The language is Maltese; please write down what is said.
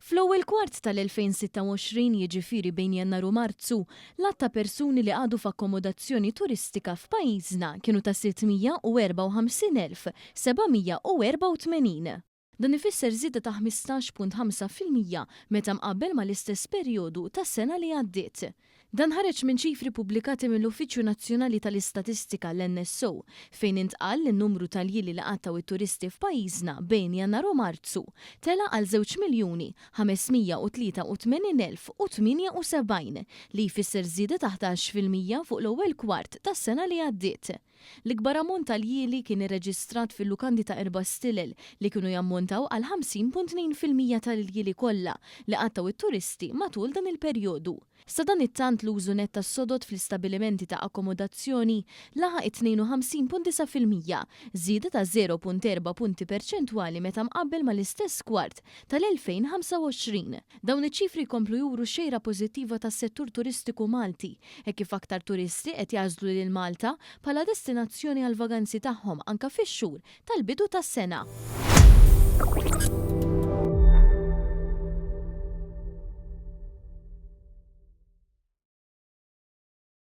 Fl-ewwel kwart tal-2026 jiġifieri bejn Jannar u Marzu, l-att ta' persuni li għadu f'akkomodazzjoni turistika f'pajjiżna kienu ta' 654,784. Dan ifisser żieda ta' 15.5% meta mqabbel mal-istess perjodu tas-sena li għaddiet. Dan ħareġ minn ċifri pubblikati mill-Uffiċċju Nazzjonali tal-Istatistika l-NSO fejn intqal li n-numru tal-jili li qattaw it-turisti f'pajjiżna bejn Jannar u Marzu tela għal 2,583,078 li jfisser żieda ta' 11% fuq l-ewwel kwart tas-sena li għaddiet. L-ikbar ammont tal-jili kien irreġistrat fil-lukandi ta' Erba' Stilel li kienu jammontaw għal 50.2% tal-jili kollha li qattaw it-turisti matul dan il-perjodu. Sa dan it-tant l-użu net tas-sodod fl-istabilimenti ta' akkomodazzjoni laħaq 52.9%, żieda ta' 0.4 punti perċentwali meta mqabbel mal-istess kwart tal-2025. Dawn iċ-ċifri jkomplu juru xejra pożittiva tas-settur turistiku Malti, hekk kif aktar turisti qed jażlu lil Malta bħala destinazzjoni għal vaganzi tagħhom anke fix-xhur tal-bidu tas-sena.